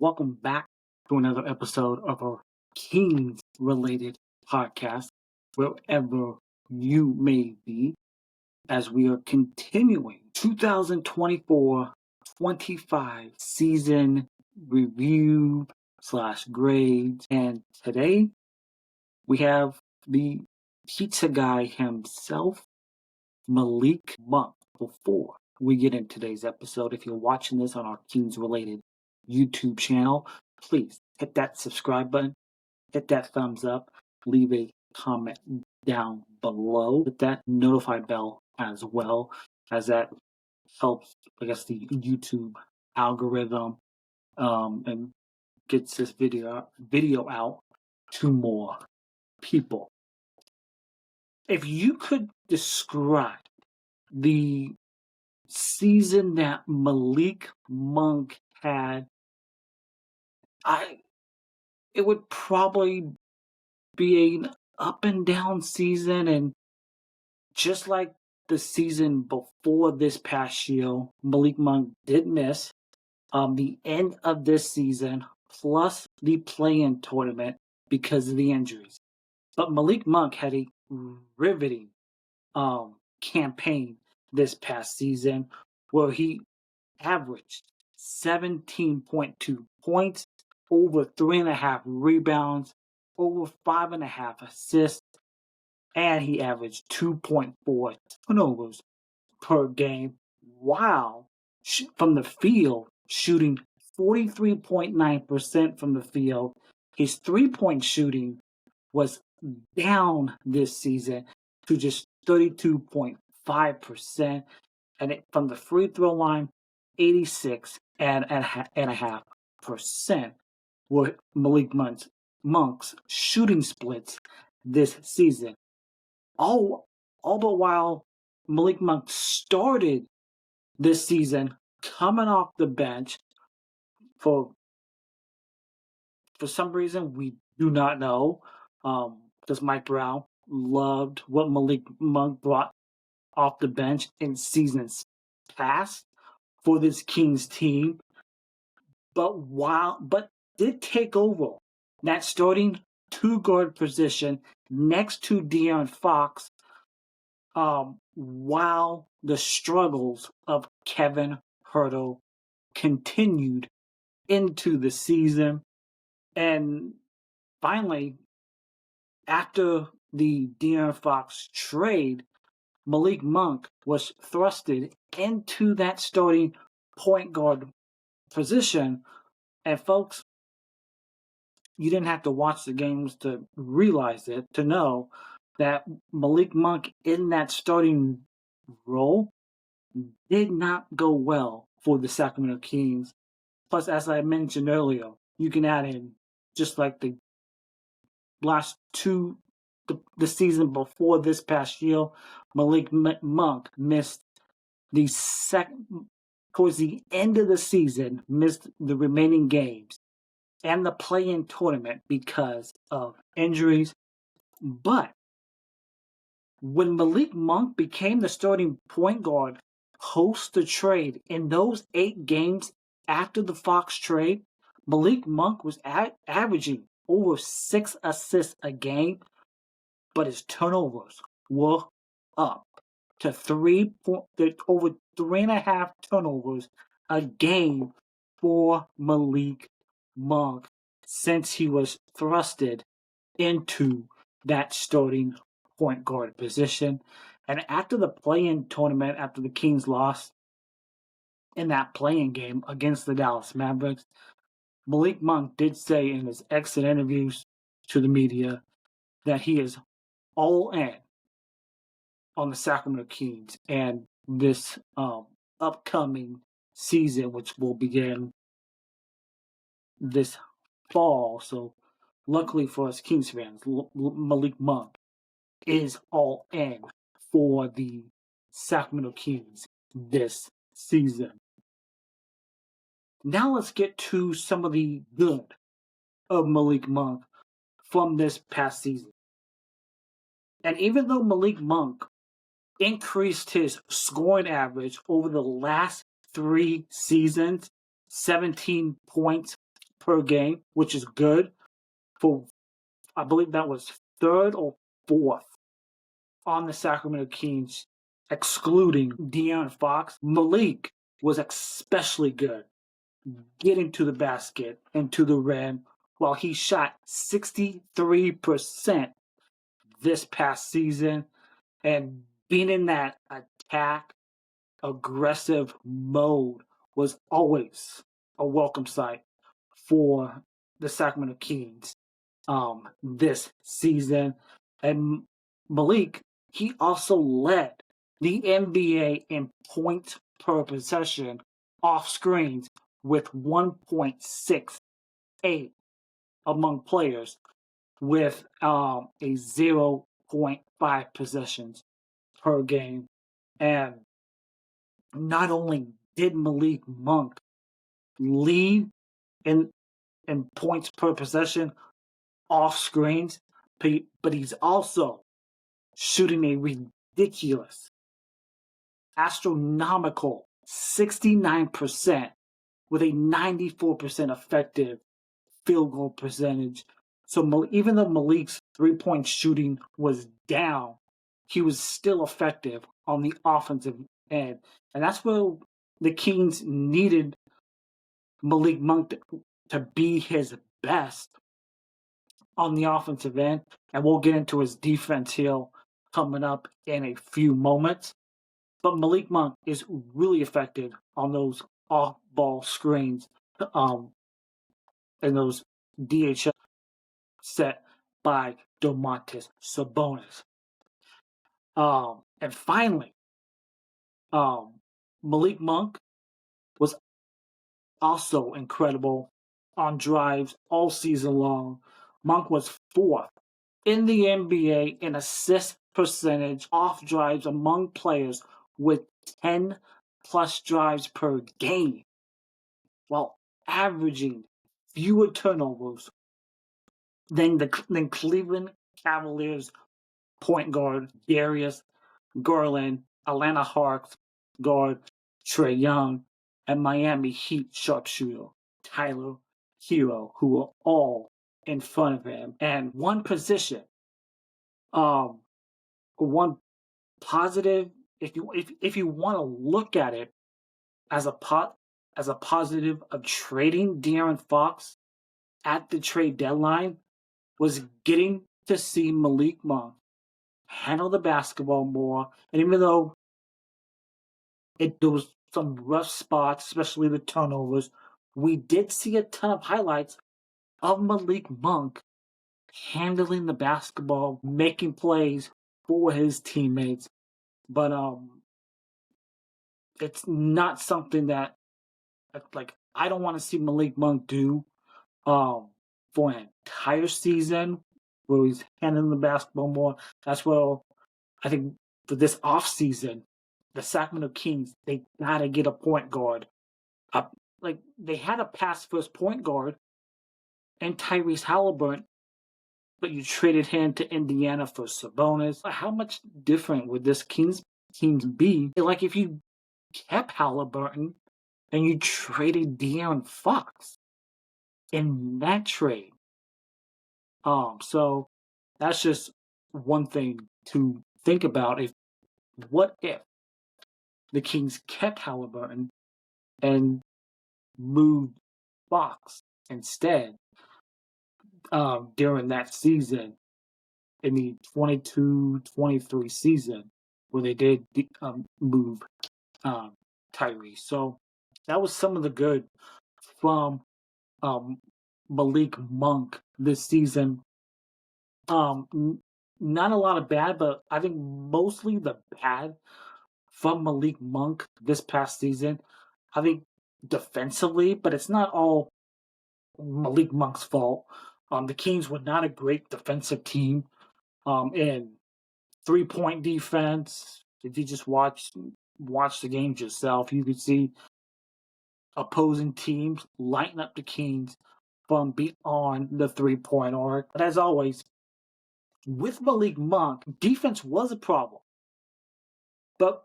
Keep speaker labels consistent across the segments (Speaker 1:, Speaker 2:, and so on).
Speaker 1: Welcome back to another episode of our Kings-related podcast, wherever you may be, as we are continuing 2024-25 season review / grades. And today we have the pizza guy himself, Malik Monk. Before we get into today's episode, if you're watching this on our Kings-related YouTube channel, please hit that subscribe button, hit that thumbs up, leave a comment down below, hit that notify bell as well, as that helps, the YouTube algorithm and gets this video out to more people. If you could describe the season that Malik Monk had, it would probably be an up and down season, and just like the season before this past year, Malik Monk did miss the end of this season plus the play-in tournament because of the injuries. But Malik Monk had a riveting campaign this past season where he averaged 17.2 points, over 3.5 rebounds, over 5.5 assists, and he averaged 2.4 turnovers per game, while from the field shooting 43.9% from the field. His three-point shooting was down this season to just 32.5%, and from the free throw line, 86.5% were Malik Monk's shooting splits this season. All but while Malik Monk started this season coming off the bench for some reason we do not know, because Mike Brown loved what Malik Monk brought off the bench in seasons past for this Kings team, but did take over that starting two-guard position next to De'Aaron Fox, while the struggles of Kevin Huerter continued into the season. And finally, after the De'Aaron Fox trade, Malik Monk was thrusted into that starting point guard position. And folks, you didn't have to watch the games to realize it, to know that Malik Monk in that starting role did not go well for the Sacramento Kings. Plus, as I mentioned earlier, you can add in, just like the last two, the season before this past year, Malik Monk missed the second, towards the end of the season, missed the remaining games and the play-in tournament because of injuries. But when Malik Monk became the starting point guard post the trade, in those 8 games after the Fox trade, Malik Monk was averaging over 6 assists a game, but his turnovers were up to over 3.5 turnovers a game for Malik Monk since he was thrusted into that starting point guard position. And after the play-in tournament, after the Kings lost in that play-in game against the Dallas Mavericks, Malik Monk did say in his exit interviews to the media that he is all in on the Sacramento Kings and this upcoming season, which will begin this fall. So luckily for us Kings fans, Malik Monk is all in for the Sacramento Kings this season. Now let's get to some of the good of Malik Monk from this past season. And even though Malik Monk increased his scoring average over the last 3 seasons, 17 points per game, which is good for, I believe that was third or fourth on the Sacramento Kings, excluding De'Aaron Fox. Malik was especially good getting to the basket and to the rim, while he shot 63% this past season, and being in that attack, aggressive mode was always a welcome sight for the Sacramento Kings this season. And Malik, he also led the NBA in points per possession off screens with 1.68 among players, with a 0.5 possessions per game. And not only did Malik Monk lead in points per possession off screens, but he's also shooting a ridiculous, astronomical 69% with a 94% effective field goal percentage. So even though Malik's three-point shooting was down, he was still effective on the offensive end. And that's where the Kings needed Malik Monk to be his best on the offensive end. And we'll get into his defense here coming up in a few moments. But Malik Monk is really effective on those off-ball screens and those DHL set by Domantas Sabonis. And finally, Malik Monk was also incredible on drives all season long. Monk was fourth in the NBA in assist percentage off drives among players with 10 plus drives per game, while averaging fewer turnovers than Cleveland Cavaliers point guard Darius Garland, Atlanta Hawks guard Trae Young, and Miami Heat sharpshooter Tyler Hero, who were all in front of him. And one position, one positive, if you want to look at it as a positive of trading De'Aaron Fox at the trade deadline, was getting to see Malik Monk handle the basketball more. And even though there was some rough spots, especially the turnovers, we did see a ton of highlights of Malik Monk handling the basketball, making plays for his teammates. But it's not something that, like, I don't want to see Malik Monk do for an entire season where he's handling the basketball more. That's where I think for this offseason, the Sacramento Kings, they gotta get a point guard. Like, they had a pass-first point guard and Tyrese Halliburton, but you traded him to Indiana for Sabonis. How much different would this Kings teams be? Like, if you kept Halliburton and you traded De'Aaron Fox in that trade. So that's just one thing to think about. What if the Kings kept Halliburton and moved Fox instead during that season, in the 22-23 season, where they did move Tyrese. So that was some of the good from Malik Monk this season. Not a lot of bad, but I think mostly the bad from Malik Monk this past season. I think defensively, but it's not all Malik Monk's fault. The Kings were not a great defensive team in 3-point defense. If you just watch the games yourself, you could see opposing teams lighten up the Kings from beyond the 3-point arc. But as always, with Malik Monk, defense was a problem. But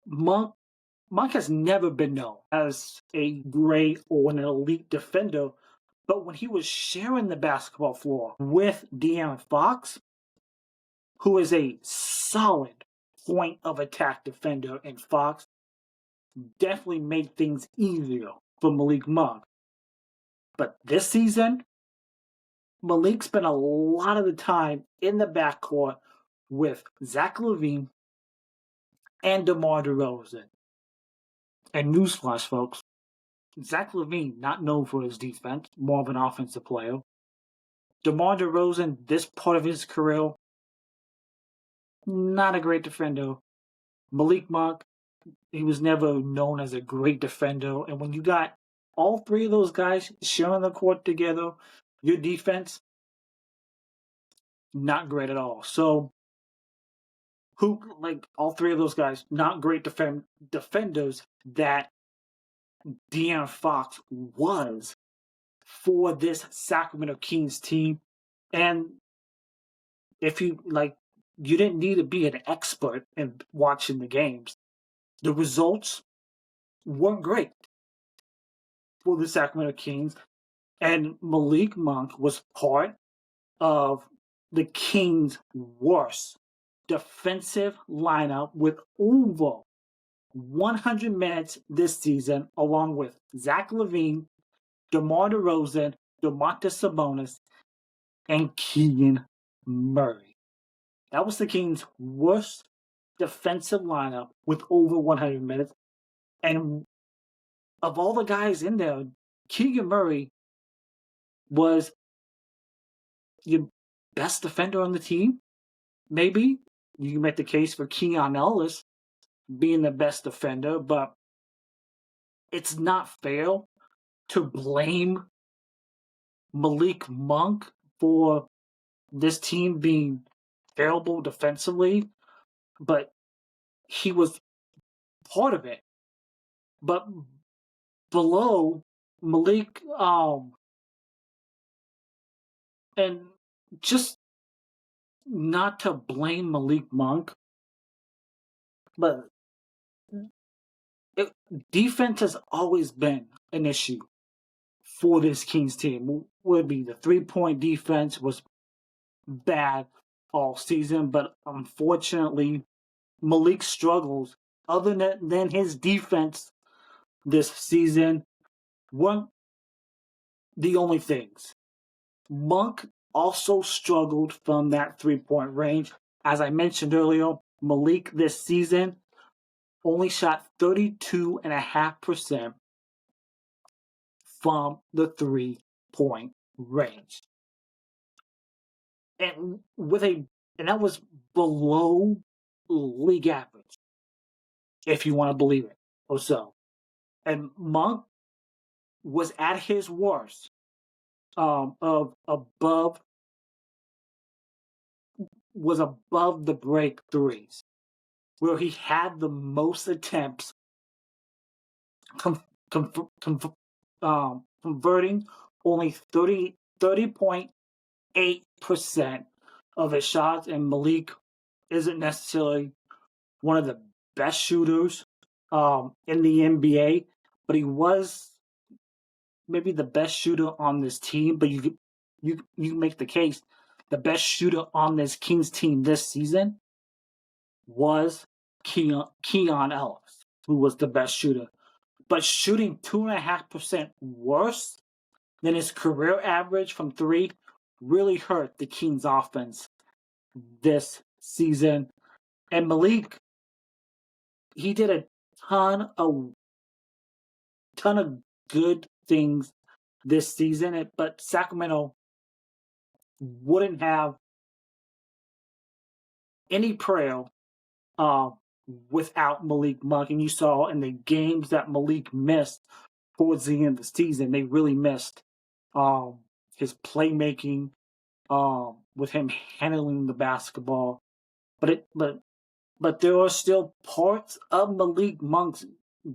Speaker 1: Monk has never been known as a great or an elite defender But when he was sharing the basketball floor with De'Aaron Fox, who is a solid point of attack defender, and Fox definitely made things easier for Malik Monk. But this season, Malik spent a lot of the time in the backcourt with Zach LaVine and DeMar DeRozan. And newsflash, folks, Zach LaVine, not known for his defense, more of an offensive player. DeMar DeRozan, this part of his career, not a great defender. Malik Monk, he was never known as a great defender. And when you got all three of those guys sharing the court together, your defense, not great at all. So, all three of those guys, not great defenders that De'Aaron Fox was for this Sacramento Kings team. And if you didn't need to be an expert in watching the games. The results weren't great for the Sacramento Kings, and Malik Monk was part of the Kings' worst defensive lineup with over 100 minutes this season, along with Zach LaVine, DeMar DeRozan, Domantas Sabonis, and Keegan Murray. That was the Kings' worst defensive lineup with over 100 minutes. And of all the guys in there, Keegan Murray was your best defender on the team. Maybe you can make the case for Keon Ellis being the best defender, but it's not fair to blame Malik Monk for this team being terrible defensively, but he was part of it. But below Malik, and just not to blame Malik Monk, but defense has always been an issue for this Kings team. Would be the 3-point defense was bad all season, but unfortunately, Malik's struggles, other than his defense this season, weren't the only things. Monk also struggled from that 3-point range. As I mentioned earlier, Malik this season only shot 32.5% from the 3-point range. And that was below league average, if you want to believe it or so. And Monk was at his worst above the break threes, where he had the most attempts, converting only 30.8% of his shots. And Malik isn't necessarily one of the best shooters in the NBA, but he was maybe the best shooter on this team. But you make the case the best shooter on this Kings team this season was Keon Ellis, who was the best shooter. But shooting 2.5% worse than his career average from three really hurt the Kings offense this season. And Malik, he did a ton of good things this season, but Sacramento wouldn't have any prayer without Malik Monk. And you saw in the games that Malik missed towards the end of the season, they really missed his playmaking, with him handling the basketball. But there are still parts of Malik Monk's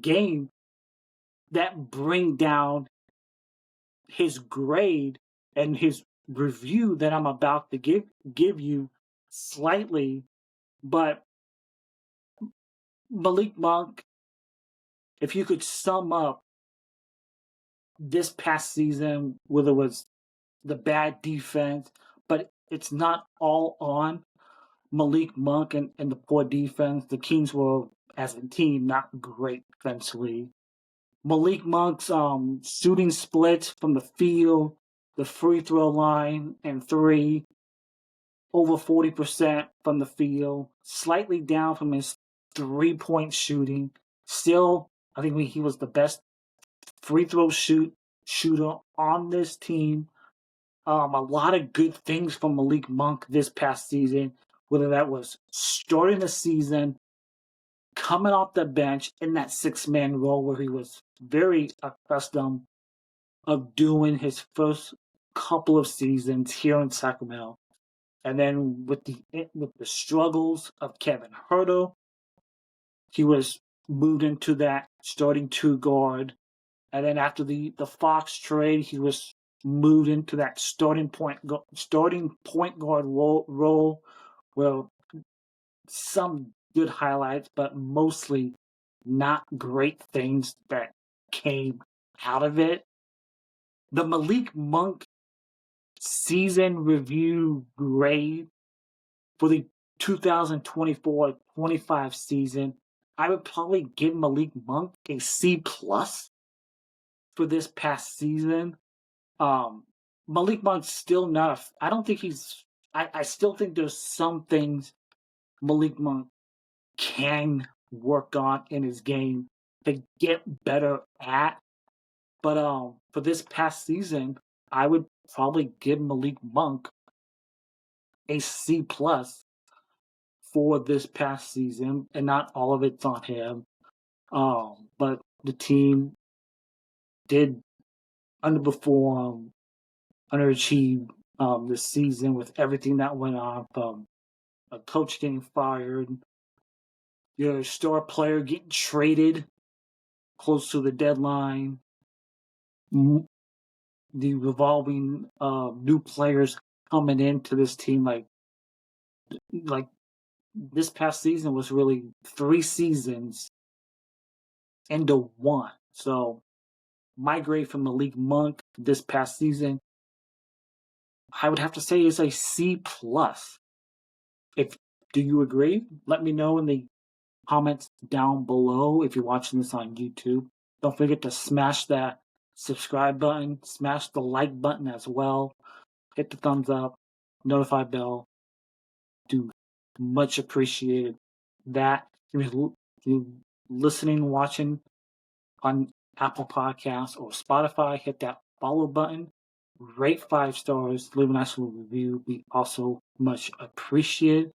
Speaker 1: game that bring down his grade and his review that I'm about to give you slightly. But Malik Monk, if you could sum up this past season, whether it was the bad defense, but it's not all on Malik Monk and the poor defense. The Kings were, as a team, not great defensively. Malik Monk's shooting splits from the field, the free throw line, and three, over 40% from the field, slightly down from his 3-point shooting. Still, I think he was the best free throw shooter on this team. A lot of good things from Malik Monk this past season, whether that was starting the season, coming off the bench in that 6-man role where he was very accustomed of doing his first couple of seasons here in Sacramento. And then with the struggles of Kevin Huerter, he was moved into that starting 2 guard. And then after the Fox trade, he was moved into that starting point guard role, where some good highlights, but mostly not great things that came out of it. The Malik Monk season review grade for the 2024-25 season, I would probably give Malik Monk a C+ for this past season. Malik Monk's still not I don't think he's I still think there's some things Malik Monk can work on in his game to get better at. But for this past season, I would probably give Malik Monk a C+ for this past season, and not all of it's on him. But the team did underperform, underachieve this season with everything that went on, from a coach getting fired, your star player getting traded close to the deadline, the revolving new players coming into this team. Like this past season was really 3 seasons into 1. So my grade for Malik Monk this past season, I would have to say, is a C+. Do you agree? Let me know in the comments down below if you're watching this on YouTube. Don't forget to smash that subscribe button, smash the like button as well, hit the thumbs up, notify bell. Do much appreciated that. If you're listening, watching on Apple Podcasts or Spotify, hit that follow button, rate 5 stars, leave a nice little review. We also much appreciate.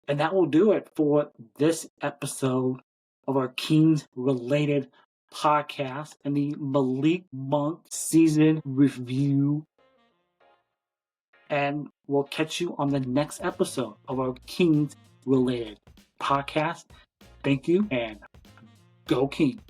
Speaker 1: And that will do it for this episode of our Kings-related podcast and the Malik Monk season review. And we'll catch you on the next episode of our Kings-related podcast. Thank you, and go Kings.